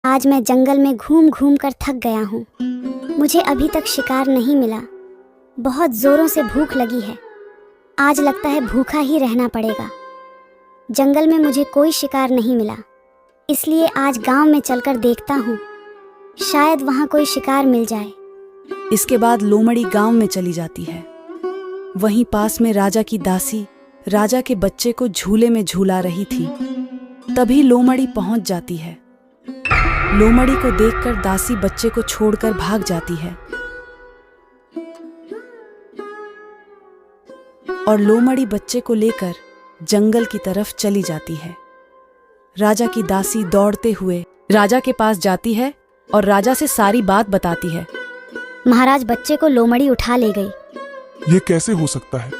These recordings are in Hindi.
आज मैं जंगल में घूम घूम कर थक गया हूँ। मुझे अभी तक शिकार नहीं मिला। बहुत जोरों से भूख लगी है। आज लगता है भूखा ही रहना पड़ेगा। जंगल में मुझे कोई शिकार नहीं मिला, इसलिए आज गांव में चलकर देखता हूँ, शायद वहाँ कोई शिकार मिल जाए। इसके बाद लोमड़ी गांव में चली जाती है। वहीं पास में राजा की दासी राजा के बच्चे को झूले में झूला रही थी। तभी लोमड़ी पहुंच जाती है। लोमड़ी को देखकर दासी बच्चे को छोड़कर भाग जाती है और लोमड़ी बच्चे को लेकर जंगल की तरफ चली जाती है। राजा की दासी दौड़ते हुए राजा के पास जाती है और राजा से सारी बात बताती है। महाराज, बच्चे को लोमड़ी उठा ले गई। ये कैसे हो सकता है?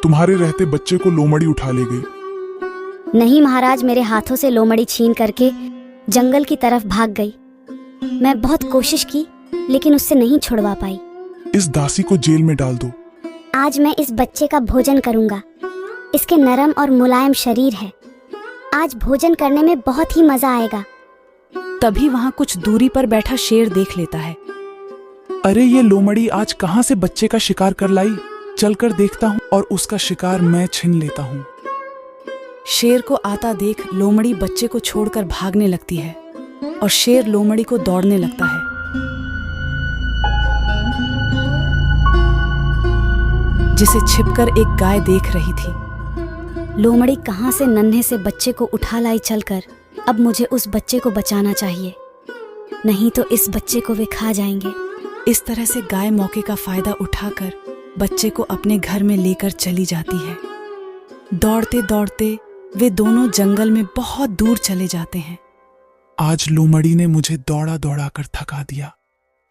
तुम्हारे रहते बच्चे को लोमड़ी उठा ले गई? नहीं महाराज, मेरे हाथों से लोमड़ी छीन करके जंगल की तरफ भाग गई। मैं बहुत कोशिश की, लेकिन उससे नहीं छुड़वा पाई। इस दासी को जेल में डाल दो। आज मैं इस बच्चे का भोजन करूंगा। इसके नरम और मुलायम शरीर है। आज भोजन करने में बहुत ही मजा आएगा। तभी वहां कुछ दूरी पर बैठा शेर देख लेता है। अरे ये लोमड़ी आज कहाँ से बच्चे का शिकार कर लाई? चलकर देखता हूँ और उसका शिकार मैं छीन लेता हूँ। शेर को आता देख लोमड़ी बच्चे को छोड़कर भागने लगती है और शेर लोमड़ी को दौड़ने लगता है। जिसे छिपकर एक गाय देख रही थी। लोमड़ी कहां से नन्हे से बच्चे को उठा लाई चलकर। अब मुझे उस बच्चे को बचाना चाहिए, नहीं तो इस बच्चे को वे खा जाएंगे। इस तरह से गाय मौके का फायदा उठाकर बच्चे को अपने घर में लेकर चली जाती है। दौड़ते दौड़ते वे दोनों जंगल में बहुत दूर चले जाते हैं। आज लोमड़ी ने मुझे दौड़ा दौड़ा कर थका दिया।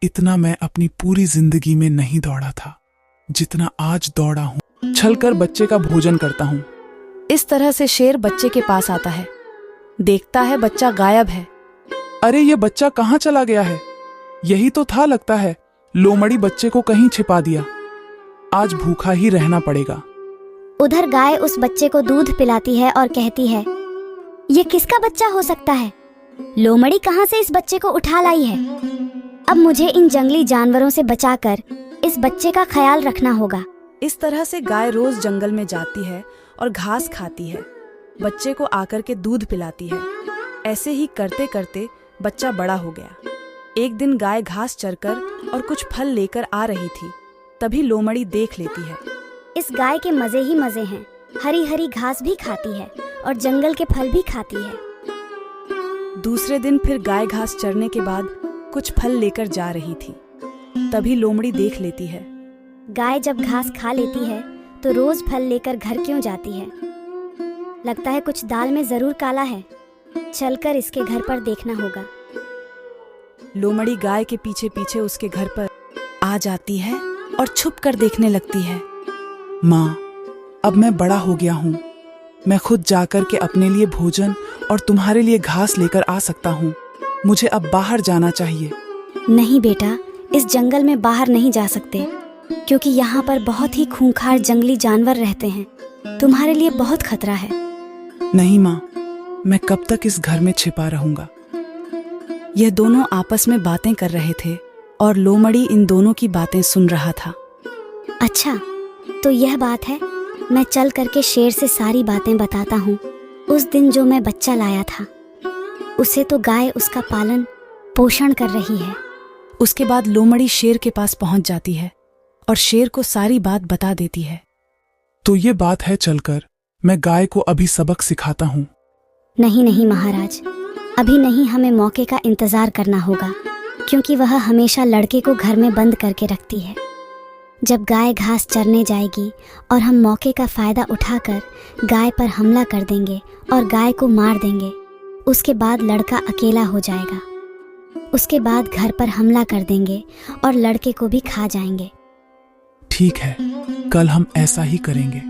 इतना मैं अपनी पूरी जिंदगी में नहीं दौड़ा था जितना आज दौड़ा हूँ। चलकर बच्चे का भोजन करता हूँ। इस तरह से शेर बच्चे के पास आता है। देखता है बच्चा गायब है। अरे ये बच्चा कहाँ चला गया है? यही तो था लगता है। लोमड़ी बच्चे को कहीं छिपा दिया। आज भूखा ही रहना पड़ेगा। उधर गाय उस बच्चे को दूध पिलाती है और कहती है, ये किसका बच्चा हो सकता है? लोमड़ी कहाँ से इस बच्चे को उठा लाई है? अब मुझे इन जंगली जानवरों से बचाकर इस बच्चे का ख्याल रखना होगा। इस तरह से गाय रोज जंगल में जाती है और घास खाती है। बच्चे को आकर के दूध पिलाती है। ऐसे ही करते करते बच्चा बड़ा हो गया। एक दिन गाय घास चरकर और कुछ फल लेकर आ रही थी। तभी लोमड़ी देख लेती है। इस गाय के मजे ही मजे हैं। हरी हरी घास भी खाती है और जंगल के फल भी खाती है। दूसरे दिन फिर गाय घास चरने के बाद कुछ फल लेकर जा रही थी। तभी लोमड़ी देख लेती है। गाय जब घास खा लेती है तो रोज फल लेकर घर क्यों जाती है? लगता है कुछ दाल में जरूर काला है। चलकर इसके घर पर देखना होगा। लोमड़ी गाय के पीछे पीछे उसके घर पर आ जाती है और छुप कर देखने लगती है। माँ, अब मैं बड़ा हो गया हूँ। मैं खुद जाकर के अपने लिए भोजन और तुम्हारे लिए घास लेकर आ सकता हूँ। मुझे अब बाहर जाना चाहिए। नहीं बेटा, इस जंगल में बाहर नहीं जा सकते, क्योंकि यहाँ पर बहुत ही खूंखार जंगली जानवर रहते हैं। तुम्हारे लिए बहुत खतरा है। नहीं माँ, मैं कब तक इस घर में छिपा रहूंगा? यह दोनों आपस में बातें कर रहे थे और लोमड़ी इन दोनों की बातें सुन रहा था। अच्छा, तो यह बात है। मैं चल करके शेर से सारी बातें बताता हूँ। उस दिन जो मैं बच्चा लाया था, उसे तो गाय उसका पालन पोषण कर रही है। उसके बाद लोमड़ी शेर के पास पहुंच जाती है और शेर को सारी बात बता देती है। तो ये बात है, चलकर मैं गाय को अभी सबक सिखाता हूँ। नहीं नहीं महाराज, अभी नहीं। हमें मौके का इंतजार करना होगा, क्योंकि वह हमेशा लड़के को घर में बंद करके रखती है। जब गाय घास चरने जाएगी और हम मौके का फायदा उठाकर गाय पर हमला कर देंगे और गाय को मार देंगे, उसके बाद लड़का अकेला हो जाएगा। उसके बाद घर पर हमला कर देंगे और लड़के को भी खा जाएंगे। ठीक है, कल हम ऐसा ही करेंगे।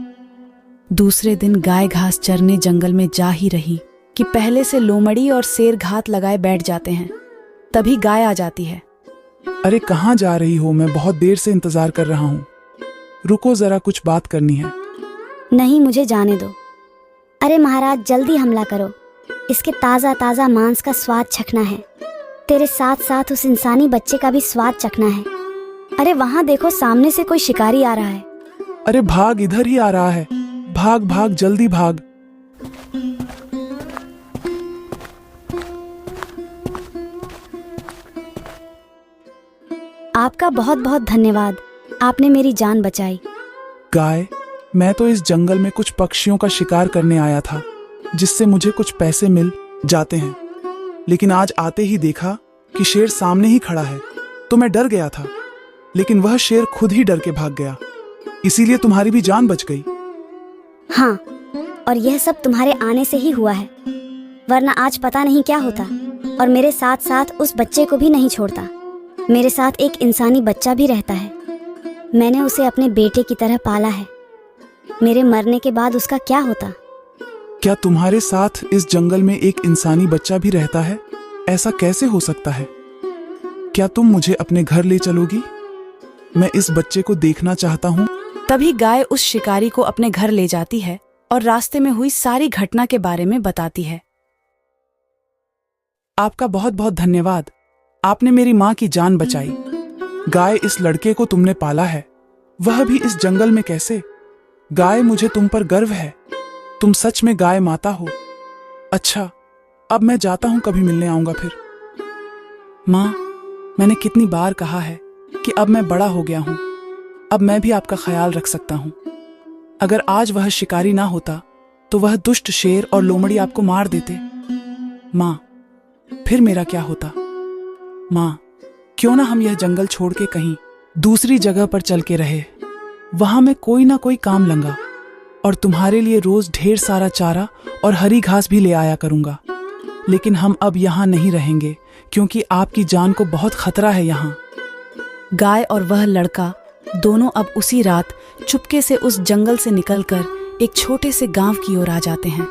दूसरे दिन गाय घास चरने जंगल में जा ही रही कि पहले से लोमड़ी और शेर घात लगाए बैठ जाते हैं। तभी गाय आ जाती है। अरे कहाँ जा रही हो? मैं बहुत देर से इंतजार कर रहा हूँ। रुको जरा, कुछ बात करनी है। नहीं, मुझे जाने दो। अरे महाराज, जल्दी हमला करो। इसके ताज़ा ताज़ा मांस का स्वाद चखना है। तेरे साथ साथ उस इंसानी बच्चे का भी स्वाद चखना है। अरे वहाँ देखो, सामने से कोई शिकारी आ रहा है। अरे भाग, इधर ही आ रहा है। भाग भाग, जल्दी भाग। आपका बहुत बहुत धन्यवाद, आपने मेरी जान बचाई। गाय, मैं तो इस जंगल में कुछ पक्षियों का शिकार करने आया था, जिससे मुझे कुछ पैसे मिल जाते हैं। लेकिन आज आते ही देखा कि शेर सामने ही खड़ा है, तो मैं डर गया था। लेकिन वह शेर खुद ही डर के भाग गया, इसीलिए तुम्हारी भी जान बच गई। हाँ, और यह सब तुम्हारे आने से ही हुआ है, वरना आज पता नहीं क्या होता। और मेरे साथ साथ उस बच्चे को भी नहीं छोड़ता। मेरे साथ एक इंसानी बच्चा भी रहता है। मैंने उसे अपने बेटे की तरह पाला है। मेरे मरने के बाद उसका क्या होता? क्या तुम्हारे साथ इस जंगल में एक इंसानी बच्चा भी रहता है? ऐसा कैसे हो सकता है? क्या तुम मुझे अपने घर ले चलोगी? मैं इस बच्चे को देखना चाहता हूँ। तभी गाय उस शिकारी को अपने घर ले जाती है और रास्ते में हुई सारी घटना के बारे में बताती है। आपका बहुत बहुत धन्यवाद, आपने मेरी माँ की जान बचाई। गाय, इस लड़के को तुमने पाला है, वह भी इस जंगल में कैसे? गाय, मुझे तुम पर गर्व है। तुम सच में गाय माता हो। अच्छा, अब मैं जाता हूं, कभी मिलने आऊंगा फिर। माँ, मैंने कितनी बार कहा है कि अब मैं बड़ा हो गया हूं, अब मैं भी आपका ख्याल रख सकता हूं। अगर आज वह शिकारी ना होता तो वह दुष्ट शेर और लोमड़ी आपको मार देते। माँ, फिर मेरा क्या होता? माँ, क्यों ना हम यह जंगल छोड़ के कहीं दूसरी जगह पर चल के रहे। वहां मैं कोई ना कोई काम लूंगा और तुम्हारे लिए रोज ढेर सारा चारा और हरी घास भी ले आया करूंगा। लेकिन हम अब यहाँ नहीं रहेंगे, क्योंकि आपकी जान को बहुत खतरा है यहाँ। गाय और वह लड़का दोनों अब उसी रात चुपके से उस जंगल से निकलकर एक छोटे से गांव की ओर आ जाते हैं,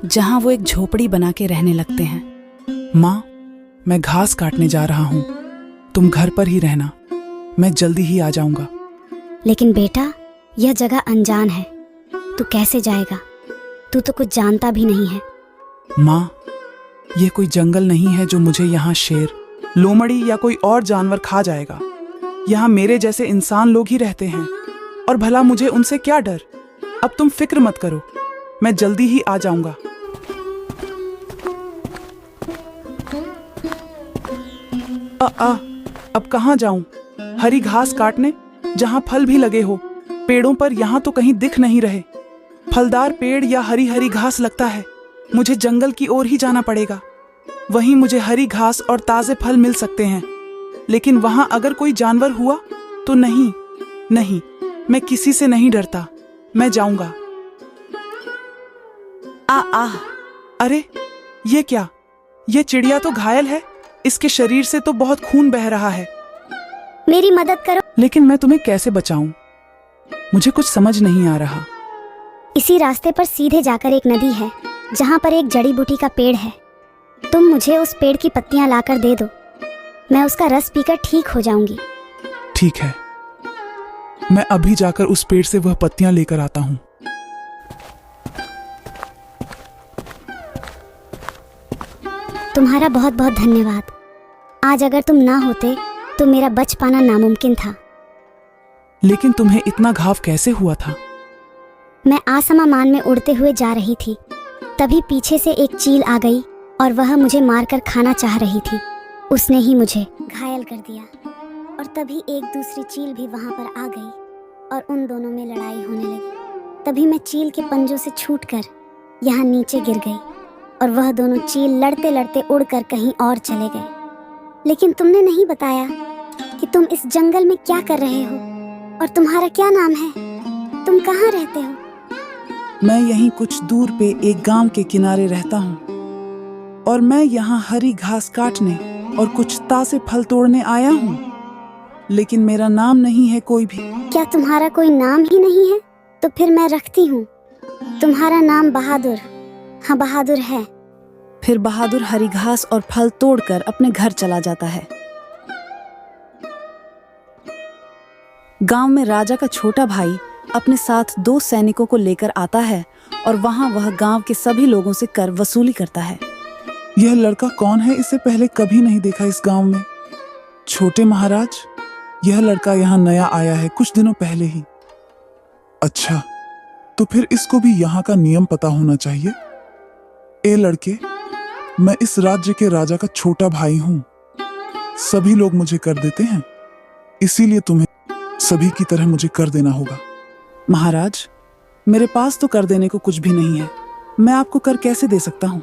जहां वो एक झोपड़ी बना के रहने लगते हैं। माँ, मैं घास काटने जा रहा हूँ, तुम घर पर ही रहना, मैं जल्दी ही आ जाऊंगा। लेकिन बेटा, यह जगह अनजान है, तू कैसे जाएगा? तू तो कुछ जानता भी नहीं है। माँ, यह कोई जंगल नहीं है जो मुझे यहाँ शेर, लोमड़ी या कोई और जानवर खा जाएगा। यहाँ मेरे जैसे इंसान लोग ही रहते हैं, और भला मुझे उनसे क्या डर? अब तुम फिक्र मत करो, मैं जल्दी ही आ जाऊंगा। अब कहाँ जाऊं? हरी घास काटने, जहाँ फल भी लगे हो। पेड़ों पर यहाँ तो कहीं दिख नहीं रहे। फलदार पेड़ या हरी हरी घास लगता है। मुझे जंगल की ओर ही जाना पड़ेगा, वहीं मुझे हरी घास और ताजे फल मिल सकते हैं। लेकिन वहां अगर कोई जानवर हुआ तो नहीं, नहीं, मैं किसी से नहीं डरता, मैं जाऊंगा। अरे ये क्या? ये चिड़िया तो घायल है, इसके शरीर से तो बहुत खून बह रहा है। मेरी मदद करो। लेकिन मैं तुम्हें कैसे बचाऊं? मुझे कुछ समझ नहीं आ रहा। इसी रास्ते पर सीधे जाकर एक नदी है, जहाँ पर एक जड़ी बूटी का पेड़ है। तुम मुझे उस पेड़ की पत्तियां लाकर दे दो, मैं उसका रस पीकर ठीक हो जाऊंगी। ठीक है, मैं अभी जाकर उस पेड़ से वह पत्तियां लेकर आता हूँ। तुम्हारा बहुत बहुत धन्यवाद। आज अगर तुम ना होते तो मेरा बच पाना नामुमकिन था। लेकिन तुम्हें इतना घाव कैसे हुआ था? मैं आसमान में उड़ते हुए जा रही थी, तभी पीछे से एक चील आ गई और वह मुझे मारकर खाना चाह रही थी। उसने ही मुझे घायल कर दिया, और तभी एक दूसरी चील भी वहां पर आ गई और उन दोनों में लड़ाई होने लगी। तभी मैं चील के पंजों से छूटकर यहाँ नीचे गिर गई और वह दोनों चील लड़ते लड़ते उड़कर कहीं और चले गए। लेकिन तुमने नहीं बताया कि तुम इस जंगल में क्या कर रहे हो और तुम्हारा क्या नाम है? तुम कहाँ रहते हो? मैं यहीं कुछ दूर पे एक गांव के किनारे रहता हूँ, और मैं यहाँ हरी घास काटने और कुछ ताजे फल तोड़ने आया हूँ। लेकिन मेरा नाम नहीं है कोई भी। क्या तुम्हारा कोई नाम ही नहीं है? तो फिर मैं रखती हूँ। तुम्हारा नाम बहादुर। हाँ, बहादुर है। फिर बहादुर हरी घास और फल तोड़कर अपने घर चला जाता है। गांव में राजा का छोटा भाई अपने साथ 2 सैनिकों को लेकर आता है और वहाँ वह गांव के सभी लोगों से कर वसूली करता है। यह लड़का कौन है? इसे पहले कभी नहीं देखा इस गांव में। छोटे महाराज, यह लड़का यहाँ नया आया है कुछ दिनों पहले ही। अच्छा, तो फिर इसको भी यहाँ का नियम पता होना चाहिए। ए लड़के, मैं इस राज्य के राजा का छोटा भाई हूँ। सभी लोग मुझे कर देते हैं, इसीलिए तुम्हें सभी की तरह मुझे कर देना होगा। महाराज, मेरे पास तो कर देने को कुछ भी नहीं है, मैं आपको कर कैसे दे सकता हूँ?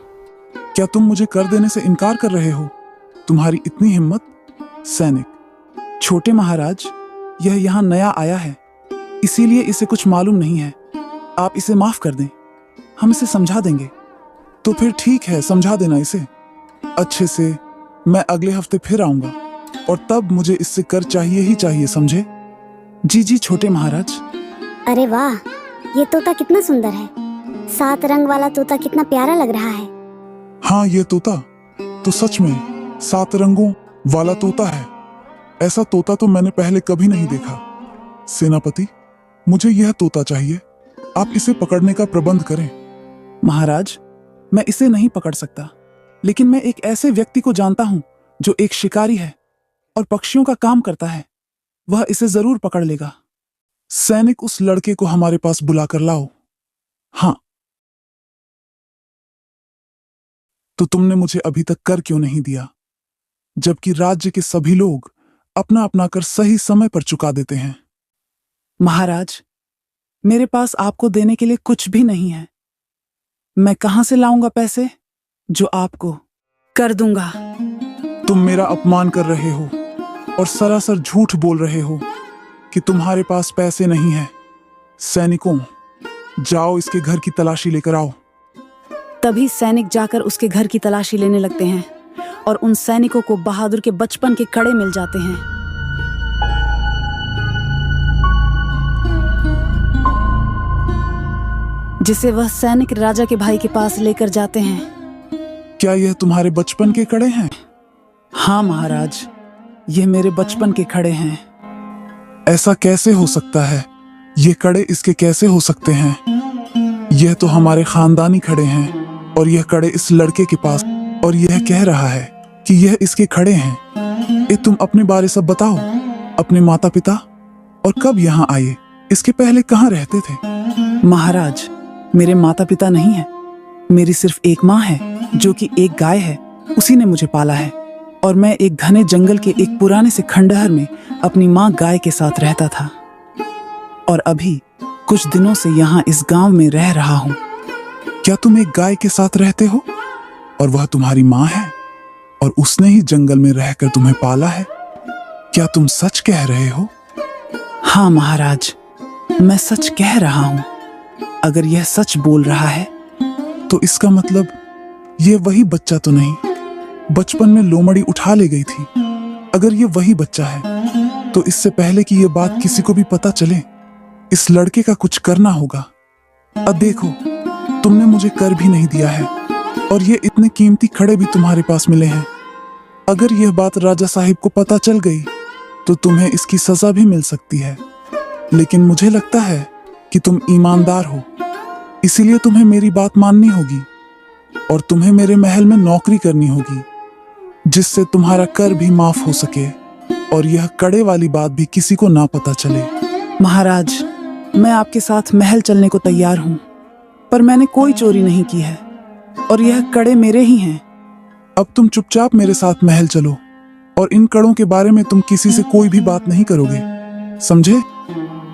क्या तुम मुझे कर देने से इनकार कर रहे हो? तुम्हारी इतनी हिम्मत? सैनिक, छोटे महाराज, यह यहाँ नया आया है, इसीलिए इसे कुछ मालूम नहीं है। आप इसे माफ कर दें, हम इसे समझा देंगे। तो फिर ठीक है, समझा देना इसे अच्छे से। मैं अगले हफ्ते फिर आऊंगा और तब मुझे इससे कर चाहिए ही चाहिए, समझे? जी जी छोटे महाराज। अरे वाह, ये तोता कितना सुंदर है। 7 रंग वाला तोता कितना प्यारा लग रहा है। हाँ, ये तोता तो सच में 7 रंगों वाला तोता है। ऐसा तोता तो मैंने पहले कभी नहीं देखा। सेनापति, मुझे यह तोता चाहिए, आप इसे पकड़ने का प्रबंध करें। महाराज, मैं इसे नहीं पकड़ सकता, लेकिन मैं एक ऐसे व्यक्ति को जानता हूं जो एक शिकारी है और पक्षियों का काम करता है। वह इसे जरूर पकड़ लेगा। सैनिक, उस लड़के को हमारे पास बुला कर लाओ। हाँ, तो तुमने मुझे अभी तक कर क्यों नहीं दिया, जबकि राज्य के सभी लोग अपना अपना कर सही समय पर चुका देते हैं? महाराज, मेरे पास आपको देने के लिए कुछ भी नहीं है। मैं कहां से लाऊंगा पैसे जो आपको कर दूंगा? तुम मेरा अपमान कर रहे हो और सरासर झूठ बोल रहे हो कि तुम्हारे पास पैसे नहीं है। सैनिकों, जाओ इसके घर की तलाशी लेकर आओ। तभी सैनिक जाकर उसके घर की तलाशी लेने लगते हैं और उन सैनिकों को बहादुर के बचपन के कड़े मिल जाते हैं। जिसे वह सैनिक राजा के भाई के पास लेकर जाते हैं। क्या यह तुम्हारे बचपन के कड़े हैं? हाँ महाराज, ये मेरे बचपन के कड़े हैं। ऐसा कैसे हो सकता है? ये कड़े इसके कैसे हो सकते हैं? यह तो हमारे खानदानी कड़े हैं और यह कड़े इस लड़के के पास, और यह कह रहा है कि यह इसके कड़े हैं। ए, तुम अपने बारे सब बताओ। अपने माता पिता और कब यहाँ आए? इसके पहले कहाँ रहते थे? महाराज, मेरे माता पिता नहीं है, मेरी सिर्फ एक माँ है जो कि एक गाय है। उसी ने मुझे पाला है और मैं एक घने जंगल के एक पुराने से खंडहर में अपनी माँ गाय के साथ रहता था और अभी कुछ दिनों से यहाँ इस गांव में रह रहा हूँ। क्या तुम एक गाय के साथ रहते हो और वह तुम्हारी माँ है और उसने ही जंगल में रहकर तुम्हें पाला है? क्या तुम सच कह रहे हो? हाँ महाराज, मैं सच कह रहा हूँ। अगर यह सच बोल रहा है तो इसका मतलब यह वही बच्चा तो नहीं बचपन में लोमड़ी उठा ले गई थी? अगर ये वही बच्चा है तो इससे पहले कि यह बात किसी को भी पता चले, इस लड़के का कुछ करना होगा। अब देखो, तुमने मुझे कर भी नहीं दिया है और ये इतने कीमती खड़े भी तुम्हारे पास मिले हैं। अगर यह बात राजा साहिब को पता चल गई तो तुम्हें इसकी सजा भी मिल सकती है। लेकिन मुझे लगता है कि तुम ईमानदार हो, इसीलिए तुम्हें मेरी बात माननी होगी और तुम्हें मेरे महल में नौकरी करनी होगी, जिससे तुम्हारा कर भी माफ हो सके और यह कड़े वाली बात भी किसी को ना पता चले। महाराज, मैं आपके साथ महल चलने को तैयार हूँ, पर मैंने कोई चोरी नहीं की है और यह कड़े मेरे ही हैं। अब तुम चुपचाप मेरे साथ महल चलो और इन कड़ों के बारे में तुम किसी से कोई भी बात नहीं करोगे, समझे?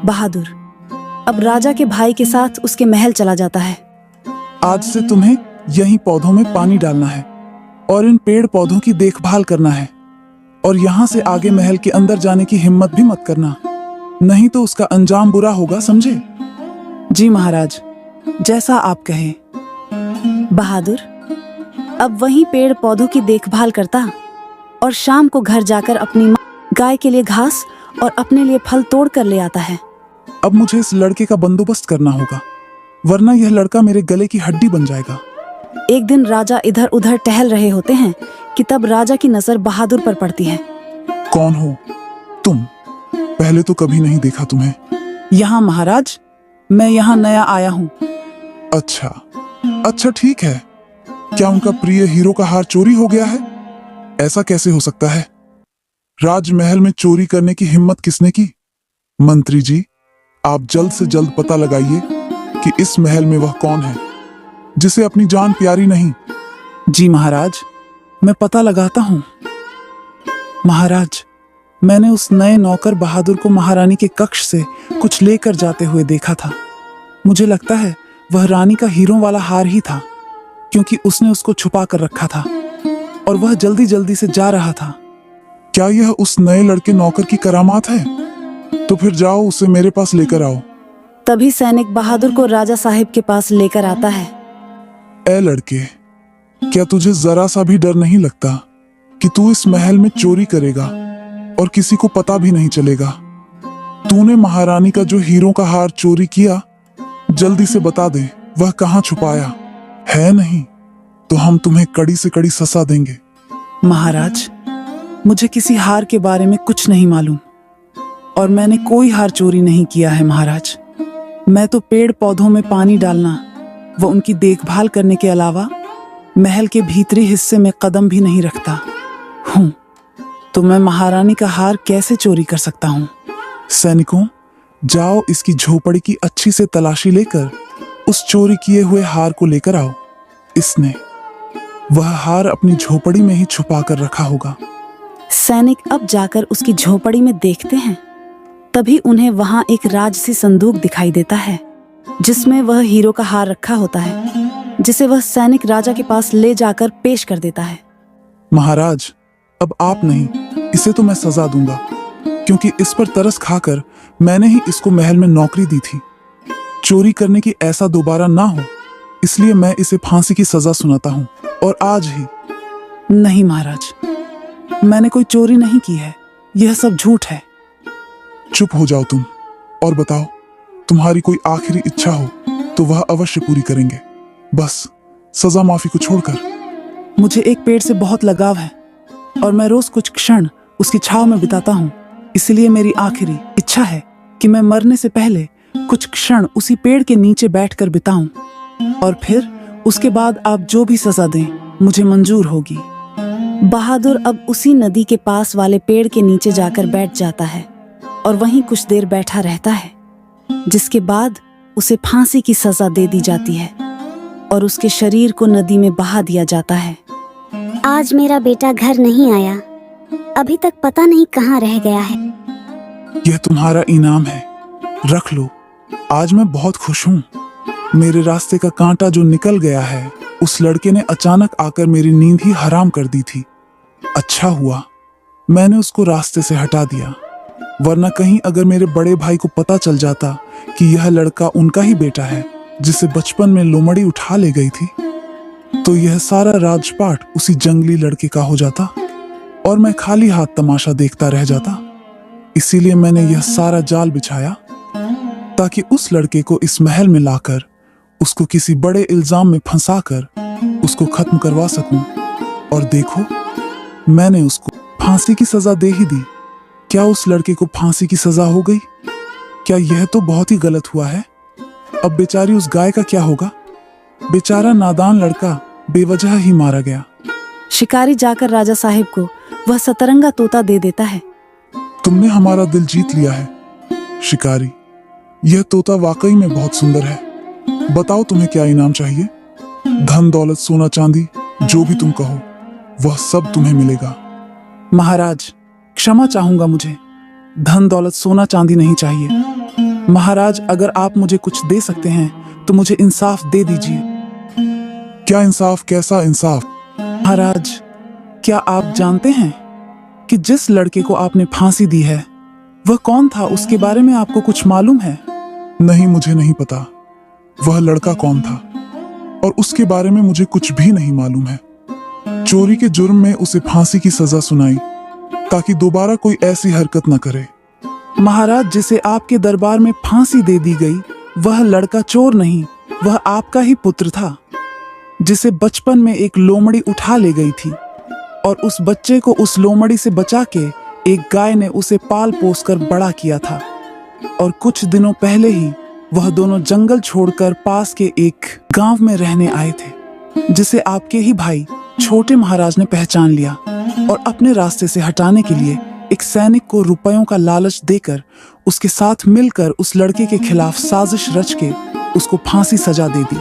बहादुर अब राजा के भाई के साथ उसके महल चला जाता है। आज से तुम्हें यहीं पौधों में पानी डालना है और इन पेड़ पौधों की देखभाल करना है और यहाँ से आगे महल के अंदर जाने की हिम्मत भी मत करना, नहीं तो उसका अंजाम बुरा होगा, समझे? जी महाराज, जैसा आप कहें। बहादुर अब वहीं पेड़ पौधों की देखभाल करता और शाम को घर जाकर अपनी माँ गाय के लिए घास और अपने लिए फल तोड़ कर ले आता है। अब मुझे इस लड़के का बंदोबस्त करना होगा, वरना यह लड़का मेरे गले की हड्डी बन जाएगा। एक दिन राजा इधर उधर टहल रहे होते हैं कि तब राजा की नजर बहादुर पर पड़ती है। कौन हो तुम? पहले तो कभी नहीं देखा तुम्हें। यहाँ महाराज, मैं यहाँ नया आया हूँ। अच्छा ठीक है। क्या उनका प्रिय हीरो का हार चोरी हो गया है? ऐसा कैसे हो सकता है? राजमहल में चोरी करने की हिम्मत किसने की? मंत्री जी, आप जल्द से जल्द पता लगाइए कि इस महल में वह कौन है जिसे अपनी जान प्यारी नहीं। जी महाराज, मैं पता लगाता हूँ। महाराज, मैंने उस नए नौकर बहादुर को महारानी के कक्ष से कुछ लेकर जाते हुए देखा था। मुझे लगता है वह रानी का हीरों वाला हार ही था, क्योंकि उसने उसको छुपा कर रखा था और वह जल्दी जल्दी से जा रहा था। क्या यह उस नए लड़के नौकर की करामात है? तो फिर जाओ, उसे मेरे पास लेकर आओ। तभी सैनिक बहादुर को राजा साहिब के पास लेकर आता है। ए लड़के, क्या तुझे जरा सा भी डर नहीं लगता कि तू इस महल में चोरी करेगा और किसी को पता भी नहीं चलेगा? तूने महारानी का जो हीरों का हार चोरी किया, जल्दी से बता दे वह कहाँ छुपाया है, नहीं तो हम तुम्हें कड़ी से कड़ी सजा देंगे। महाराज, मुझे किसी हार के बारे में कुछ नहीं मालूम और मैंने कोई हार चोरी नहीं किया है महाराज। मैं तो पेड़ पौधों में पानी डालना व उनकी देखभाल करने के अलावा महल के भीतरी हिस्से में कदम भी नहीं रखता हूँ, तो मैं महारानी का हार कैसे चोरी कर सकता हूँ? सैनिकों, जाओ इसकी झोपड़ी की अच्छी से तलाशी लेकर उस चोरी किए हुए हार को लेकर आओ। इसने वह हार अपनी झोपड़ी में ही छुपा कर रखा होगा। सैनिक अब जाकर उसकी झोपड़ी में देखते हैं। तभी उन्हें वहां एक राजसी संदूक दिखाई देता है, जिसमें वह हीरो का हार रखा होता है, जिसे वह सैनिक राजा के पास ले जाकर पेश कर देता है। महाराज, अब आप नहीं, इसे तो मैं सजा दूंगा, क्योंकि इस पर तरस खाकर मैंने ही इसको महल में नौकरी दी थी। चोरी करने की ऐसा दोबारा ना हो, इसलिए मैं इसे फांसी की सजा सुनाता हूँ, और आज ही। नहीं महाराज, मैंने कोई चोरी नहीं की है, यह सब झूठ है। चुप हो जाओ तुम और बताओ, तुम्हारी कोई आखिरी इच्छा हो तो वह अवश्य पूरी करेंगे, बस सजा माफी को छोड़कर। मुझे एक पेड़ से बहुत लगाव है और मैं रोज कुछ क्षण उसकी छांव में बिताता हूँ, इसलिए मेरी आखिरी इच्छा है कि मैं मरने से पहले कुछ क्षण उसी पेड़ के नीचे बैठकर बिताऊं, और फिर उसके बाद आप जो भी सजा दें मुझे मंजूर होगी। बहादुर अब उसी नदी के पास वाले पेड़ के नीचे जाकर बैठ जाता है और वहीं कुछ देर बैठा रहता है, जिसके बाद उसे फांसी की सजा दे दी जाती है और उसके शरीर को नदी में बहा दिया जाता है। आज मेरा बेटा घर नहीं आया, अभी तक पता नहीं कहाँ रह गया है। यह तुम्हारा इनाम है, रख लो। आज मैं बहुत खुश हूँ। मेरे रास्ते का कांटा जो निकल गया है, उस लड़के ने अचानक आकर मेरी नींद ही हराम कर दी थी। अच्छा हुआ मैंने उसको रास्ते से हटा दिया, वरना कहीं अगर मेरे बड़े भाई को पता चल जाता कि यह लड़का उनका ही बेटा है जिसे बचपन में लोमड़ी उठा ले गई थी, तो यह सारा राजपाट उसी जंगली लड़के का हो जाता और मैं खाली हाथ तमाशा देखता रह जाता। इसीलिए मैंने यह सारा जाल बिछाया ताकि उस लड़के को इस महल में लाकर उसको किसी बड़े इल्जाम में फंसाकर उसको खत्म करवा सकूं। और देखो, मैंने उसको फांसी की सजा दे ही दी। क्या उस लड़के को फांसी की सजा हो गई? क्या यह तो बहुत ही गलत हुआ है। अब बेचारी उस गाय का क्या होगा? बेचारा नादान लड़का बेवजह ही मारा गया। शिकारी जाकर राजा साहिब को वह सतरंगा तोता दे देता है। तुमने हमारा दिल जीत लिया है शिकारी। यह तोता वाकई में बहुत सुंदर है। बताओ तुम्हें क्या इनाम चाहिए? धन दौलत सोना चांदी जो भी तुम कहो वह सब तुम्हें मिलेगा। महाराज, क्षमा चाहूंगा, मुझे धन दौलत सोना चांदी नहीं चाहिए। महाराज, अगर आप मुझे कुछ दे सकते हैं तो मुझे इंसाफ दे दीजिए। क्या इंसाफ? कैसा इंसाफ? महाराज, क्या आप जानते हैं कि जिस लड़के को आपने फांसी दी है वह कौन था? उसके बारे में आपको कुछ मालूम है? नहीं, मुझे नहीं पता वह लड़का कौन था, और उसके बारे में मुझे कुछ भी नहीं मालूम है। चोरी के जुर्म में उसे फांसी की सजा सुनाई ताकि दोबारा कोई ऐसी हरकत न करे। महाराज, जिसे आपके दरबार में फांसी दे दी गई वह लड़का चोर नहीं, वह आपका ही पुत्र था, जिसे बचपन में एक लोमड़ी उठा ले गई थी और उस बच्चे को उस लोमड़ी से बचा के एक गाय ने उसे पाल पोस कर बड़ा किया था। और कुछ दिनों पहले ही वह दोनों जंगल छोड़कर पास के एक गांव में रहने आए थे, जिसे आपके ही भाई छोटे महाराज ने पहचान लिया और अपने रास्ते से हटाने के लिए एक सैनिक को रुपयों का लालच देकर उसके साथ मिलकर उस लड़के के खिलाफ साजिश रच के उसको फांसी सजा दे दी,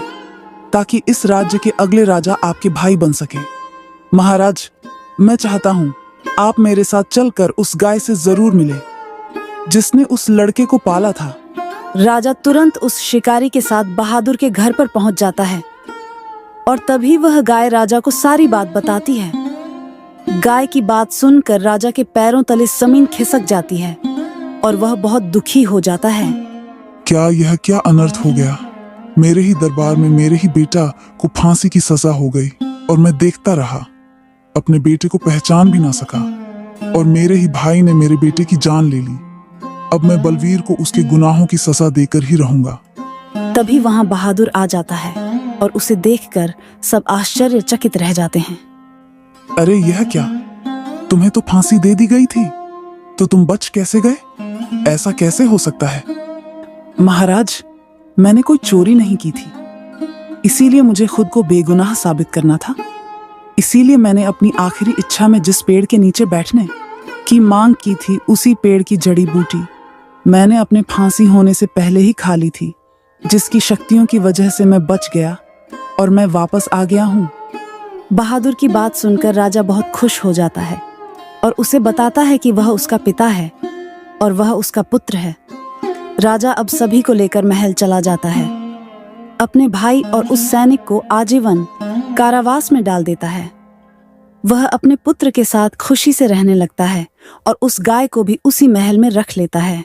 ताकि इस राज्य के अगले राजा आपके भाई बन सके। महाराज, मैं चाहता हूँ आप मेरे साथ चलकर उस गाय से जरूर मिले जिसने उस लड़के को पाला था। राजा तुरंत उस शिकारी के साथ बहादुर के घर पर पहुंच जाता है और तभी वह गाय राजा को सारी बात बताती है। गाय की बात सुनकर राजा के पैरों तले जमीन खिसक जाती है और वह बहुत दुखी हो जाता है। क्या अनर्थ हो गया। मेरे ही दरबार में मेरे ही बेटा को फांसी की सजा हो गई और मैं देखता रहा, अपने बेटे को पहचान भी ना सका और मेरे ही भाई ने मेरे बेटे की जान ले ली। अब मैं बलवीर को उसके गुनाहों की सजा देकर ही रहूंगा। तभी वहां बहादुर आ जाता है और उसे देखकर सब आश्चर्यचकित रह जाते हैं। अरे यह क्या, तुम्हें तो फांसी दे दी गई थी, तो तुम बच कैसे गए? ऐसा कैसे हो सकता है? महाराज, मैंने कोई चोरी नहीं की थी, इसीलिए मुझे खुद को बेगुनाह साबित करना था। इसीलिए मैंने अपनी आखिरी इच्छा में जिस पेड़ के नीचे बैठने की मांग की थी, उसी पेड़ की जड़ी बूटी मैंने अपने फांसी होने से पहले ही खा ली थी, जिसकी शक्तियों की वजह से मैं बच गया और मैं वापस आ गया हूँ। बहादुर की बात सुनकर राजा बहुत खुश हो जाता है और उसे बताता है कि वह उसका पिता है और वह उसका पुत्र है। राजा अब सभी को लेकर महल चला जाता है, अपने भाई और उस सैनिक को आजीवन कारावास में डाल देता है। वह अपने पुत्र के साथ खुशी से रहने लगता है और उस गाय को भी उसी महल में रख लेता है।